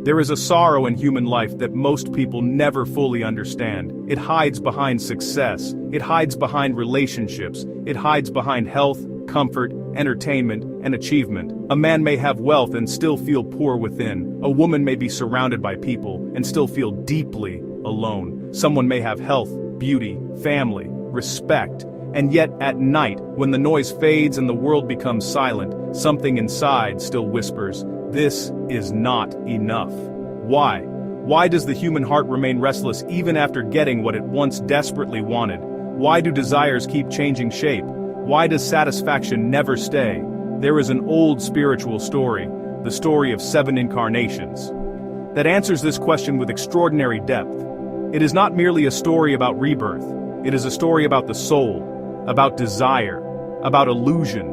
There is a sorrow in human life that most people never fully understand. It hides behind success, it hides behind relationships, it hides behind health, comfort, entertainment, and achievement. A man may have wealth and still feel poor within. A woman may be surrounded by people and still feel deeply alone. Someone may have health, beauty, family, respect, and yet at night, when the noise fades and the world becomes silent, something inside still whispers, "This is not enough." Why? Why does the human heart remain restless even after getting what it once desperately wanted? Why do desires keep changing shape? Why does satisfaction never stay? There is an old spiritual story, the story of 7 incarnations, that answers this question with extraordinary depth. It is not merely a story about rebirth, it is a story about the soul, about desire, about illusion,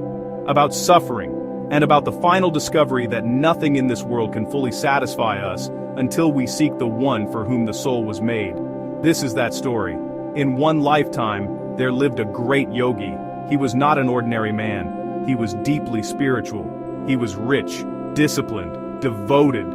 about suffering, and about the final discovery that nothing in this world can fully satisfy us until we seek the one for whom the soul was made. This is that story. In one lifetime, there lived a great yogi. He was not an ordinary man. He was deeply spiritual. He was rich, disciplined, devoted.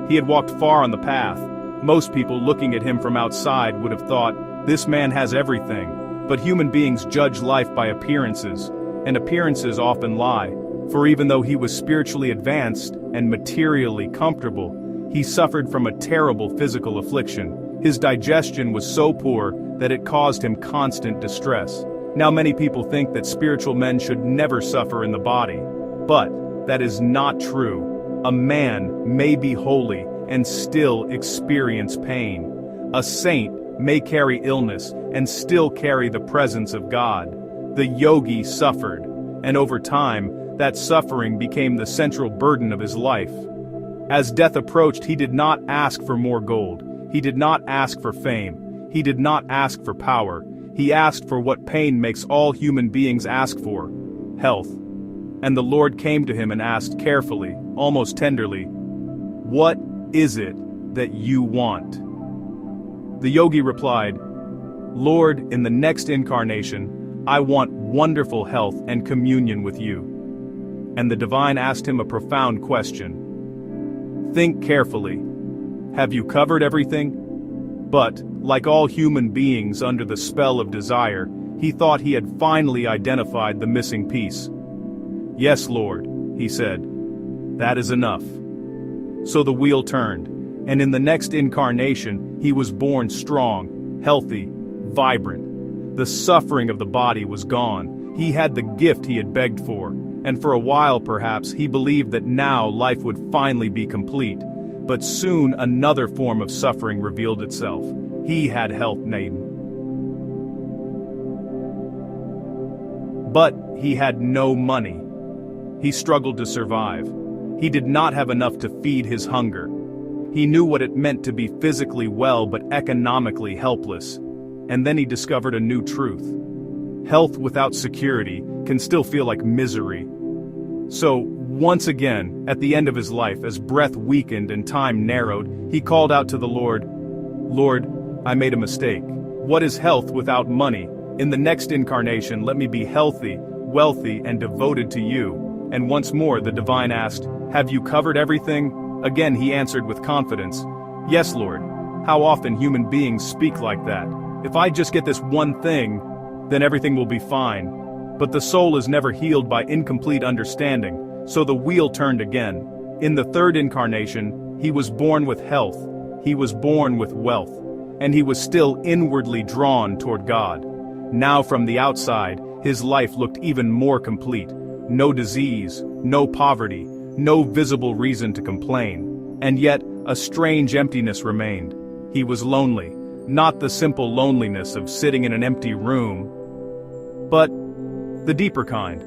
He had walked far on the path. Most people looking at him from outside would have thought, this man has everything. But human beings judge life by appearances, and appearances often lie. For even though he was spiritually advanced and materially comfortable, he suffered from a terrible physical affliction. His digestion was so poor that it caused him constant distress. Now many people think that spiritual men should never suffer in the body. But that is not true. A man may be holy and still experience pain. A saint may carry illness and still carry the presence of God. The yogi suffered, and over time, that suffering became the central burden of his life. As death approached, he did not ask for more gold. He did not ask for fame. He did not ask for power. He asked for what pain makes all human beings ask for: health. And the Lord came to him and asked carefully, almost tenderly, "What is it that you want?" The yogi replied, "Lord, in the next incarnation, I want wonderful health and communion with you." And the divine asked him a profound question. "Think carefully. Have you covered everything?" But, like all human beings under the spell of desire, he thought he had finally identified the missing piece. "Yes, Lord," he said. "That is enough." So the wheel turned, and in the next incarnation, he was born strong, healthy, vibrant. The suffering of the body was gone. He had the gift he had begged for, and for a while perhaps he believed that now life would finally be complete. But soon another form of suffering revealed itself. He had health, Naden. But he had no money. He struggled to survive. He did not have enough to feed his hunger. He knew what it meant to be physically well but economically helpless. And then he discovered a new truth. Health without security can still feel like misery. So, once again, at the end of his life, as breath weakened and time narrowed, he called out to the Lord, "Lord, I made a mistake. What is health without money? In the next incarnation, let me be healthy, wealthy, and devoted to you." And once more the divine asked, "Have you covered everything?" Again he answered with confidence, "Yes, Lord." How often human beings speak like that. If I just get this one thing, then everything will be fine. But the soul is never healed by incomplete understanding, so the wheel turned again. In the third incarnation, he was born with health, he was born with wealth, and he was still inwardly drawn toward God. Now from the outside, his life looked even more complete. No disease, no poverty, no visible reason to complain. And yet, a strange emptiness remained. He was lonely, not the simple loneliness of sitting in an empty room, but the deeper kind.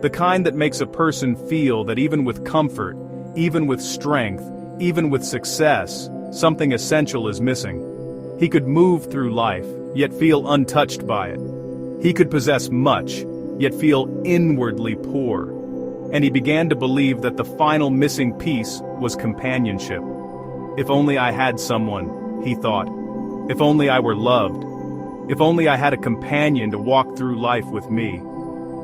The kind that makes a person feel that even with comfort, even with strength, even with success, something essential is missing. He could move through life, yet feel untouched by it. He could possess much, yet feel inwardly poor. And he began to believe that the final missing piece was companionship. If only I had someone, he thought. If only I were loved. If only I had a companion to walk through life with me.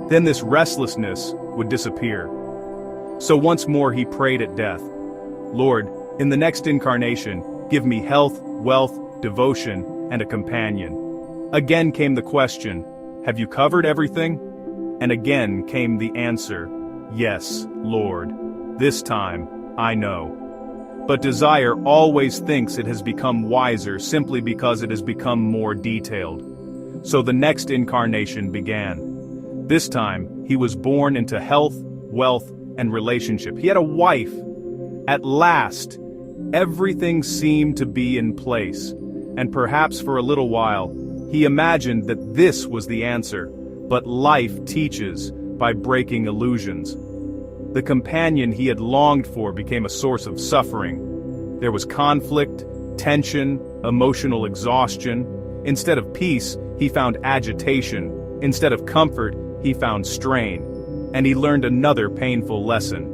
Then this restlessness would disappear. So once more he prayed at death, "Lord, In the next incarnation, give me health, wealth, devotion, and a companion. Again came the question, have you covered everything? And again came the answer, yes, Lord. This time, I know. But desire always thinks it has become wiser simply because it has become more detailed. So the next incarnation began. This time, he was born into health, wealth, and relationship. He had a wife. At last, everything seemed to be in place, and perhaps for a little while, he imagined that this was the answer, but life teaches by breaking illusions. The companion he had longed for became a source of suffering. There was conflict, tension, emotional exhaustion. Instead of peace, he found agitation. Instead of comfort, he found strain. And he learned another painful lesson.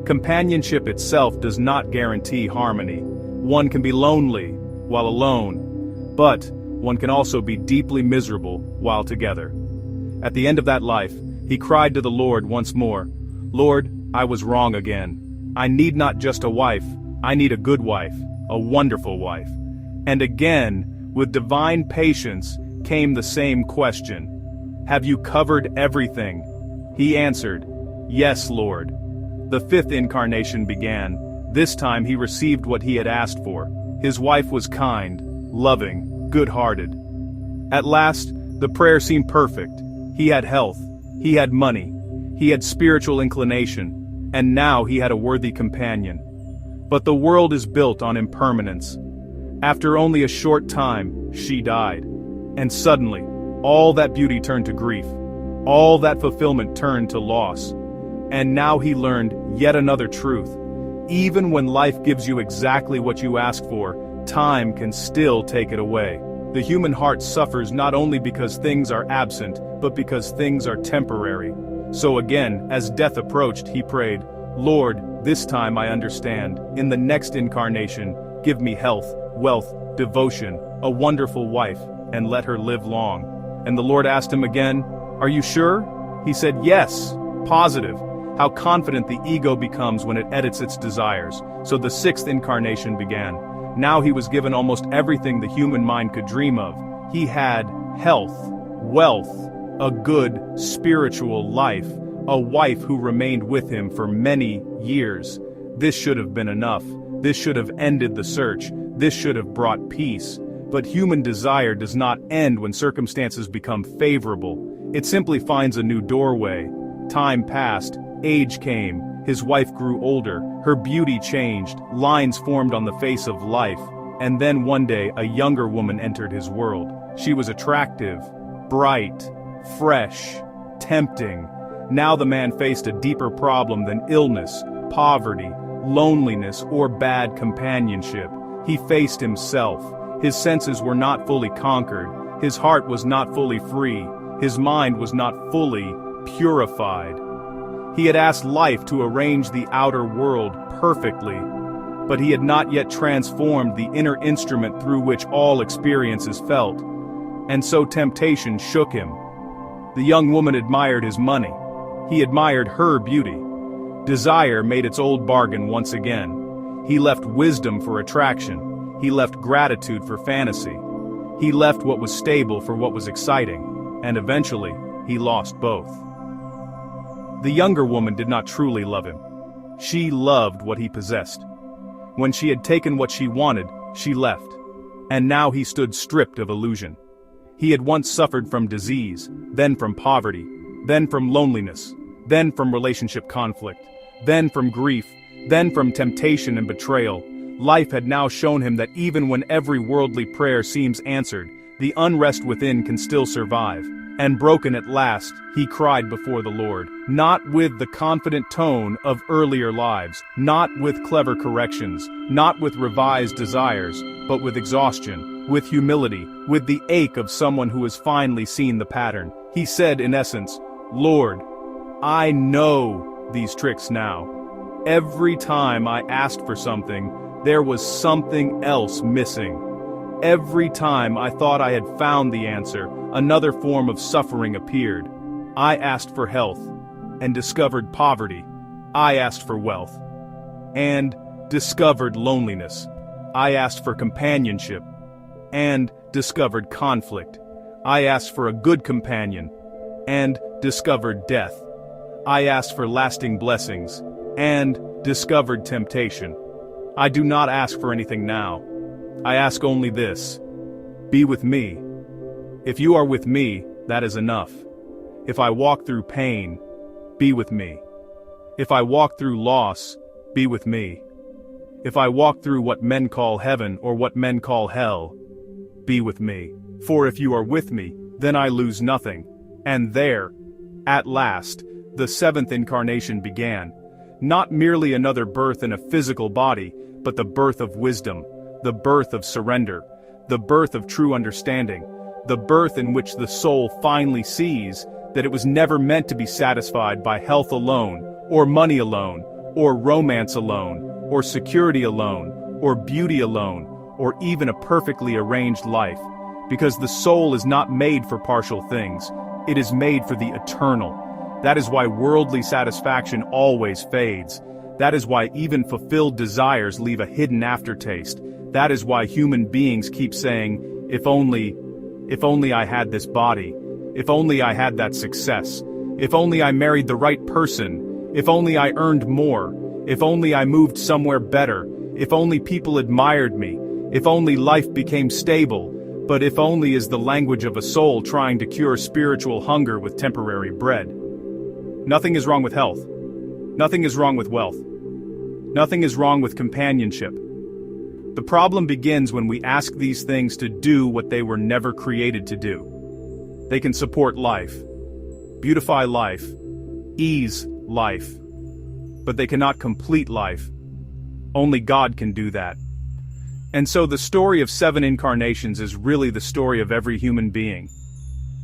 Companionship itself does not guarantee harmony. One can be lonely while alone, but one can also be deeply miserable while together. At the end of that life, he cried to the Lord once more, Lord, I was wrong again. I need not just a wife, I need a good wife, a wonderful wife. And again, with divine patience, came the same question. Have you covered everything? He answered, yes, Lord. The fifth incarnation began. This time he received what he had asked for. His wife was kind, loving, good-hearted. At last, the prayer seemed perfect. He had health, he had money, he had spiritual inclination, and now he had a worthy companion. But the world is built on impermanence. After only a short time, she died. And suddenly, all that beauty turned to grief. All that fulfillment turned to loss. And now he learned yet another truth. Even when life gives you exactly what you ask for, time can still take it away. The human heart suffers not only because things are absent, but because things are temporary. So again, as death approached, he prayed, Lord, this time I understand. In the next incarnation, give me health, wealth, devotion, a wonderful wife, and let her live long. And the Lord asked him again, are you sure? He said, yes, positive. How confident the ego becomes when it edits its desires. So the sixth incarnation began. Now he was given almost everything the human mind could dream of. He had health, wealth, a good spiritual life, a wife who remained with him for many years. This should have been enough. This should have ended the search. This should have brought peace. But human desire does not end when circumstances become favorable. It simply finds a new doorway. Time passed, age came, his wife grew older, her beauty changed, lines formed on the face of life, and then one day a younger woman entered his world. She was attractive, bright, fresh, tempting. Now the man faced a deeper problem than illness, poverty, loneliness, or bad companionship. He faced himself. His senses were not fully conquered, his heart was not fully free, his mind was not fully purified. He had asked life to arrange the outer world perfectly, but he had not yet transformed the inner instrument through which all experience is felt. And so temptation shook him. The young woman admired his money. He admired her beauty. Desire made its old bargain once again. He left wisdom for attraction. He left gratitude for fantasy. He left what was stable for what was exciting, and eventually, he lost both. The younger woman did not truly love him. She loved what he possessed. When she had taken what she wanted, she left. And now he stood stripped of illusion. He had once suffered from disease, then from poverty, then from loneliness, then from relationship conflict, then from grief, then from temptation and betrayal. Life had now shown him that even when every worldly prayer seems answered, the unrest within can still survive. And broken at last, he cried before the Lord, not with the confident tone of earlier lives, not with clever corrections, not with revised desires, but with exhaustion, with humility, with the ache of someone who has finally seen the pattern. He said in essence, Lord, I know these tricks now. Every time I asked for something, there was something else missing. Every time I thought I had found the answer, another form of suffering appeared. I asked for health, and discovered poverty. I asked for wealth, and discovered loneliness. I asked for companionship, and discovered conflict. I asked for a good companion, and discovered death. I asked for lasting blessings, and discovered temptation. I do not ask for anything now. I ask only this: be with me. If you are with me, that is enough. If I walk through pain, be with me. If I walk through loss, be with me. If I walk through what men call heaven or what men call hell, be with me. For if you are with me, then I lose nothing. And there, at last, the seventh incarnation began. Not merely another birth in a physical body, but the birth of wisdom, the birth of surrender, the birth of true understanding, the birth in which the soul finally sees that it was never meant to be satisfied by health alone, or money alone, or romance alone, or security alone, or beauty alone, or even a perfectly arranged life. Because the soul is not made for partial things, it is made for the eternal. That is why worldly satisfaction always fades. That is why even fulfilled desires leave a hidden aftertaste. That is why human beings keep saying, if only I had this body, if only I had that success, if only I married the right person, if only I earned more, if only I moved somewhere better, if only people admired me, if only life became stable. But if only is the language of a soul trying to cure spiritual hunger with temporary bread. Nothing is wrong with health. Nothing is wrong with wealth. Nothing is wrong with companionship. The problem begins when we ask these things to do what they were never created to do. They can support life, beautify life, ease life, but they cannot complete life. Only God can do that. And so the story of 7 incarnations is really the story of every human being.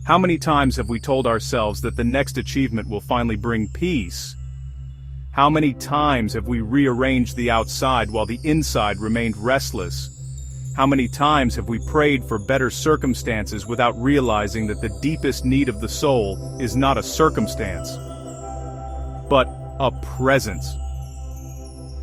How many times have we told ourselves that the next achievement will finally bring peace? How many times have we rearranged the outside while the inside remained restless? How many times have we prayed for better circumstances without realizing that the deepest need of the soul is not a circumstance, but a presence?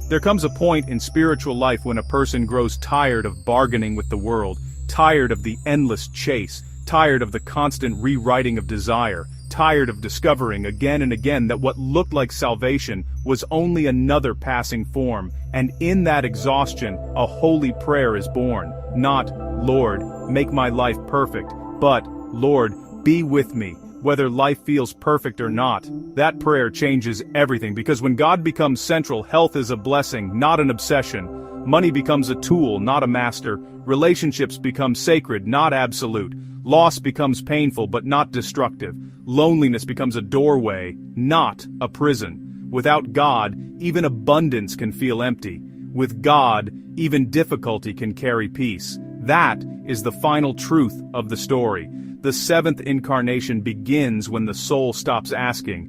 There comes a point in spiritual life when a person grows tired of bargaining with the world, tired of the endless chase, tired of the constant rewriting of desire, tired of discovering again and again that what looked like salvation was only another passing form, and in that exhaustion, a holy prayer is born. Not, Lord, make my life perfect, but, Lord, be with me, whether life feels perfect or not. That prayer changes everything, because when God becomes central, health is a blessing, not an obsession. Money becomes a tool, not a master. Relationships become sacred, not absolute. Loss becomes painful, but not destructive. Loneliness becomes a doorway, not a prison. Without God, even abundance can feel empty. With God, even difficulty can carry peace. That is the final truth of the story. The 7th incarnation begins when the soul stops asking,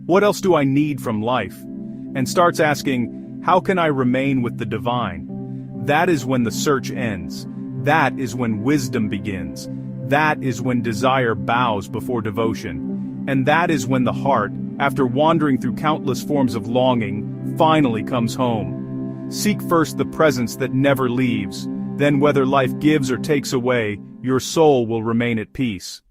"What else do I need from life?" and starts asking, "How can I remain with the divine?" That is when the search ends. That is when wisdom begins. That is when desire bows before devotion. And that is when the heart, after wandering through countless forms of longing, finally comes home. Seek first the presence that never leaves. Then whether life gives or takes away, your soul will remain at peace.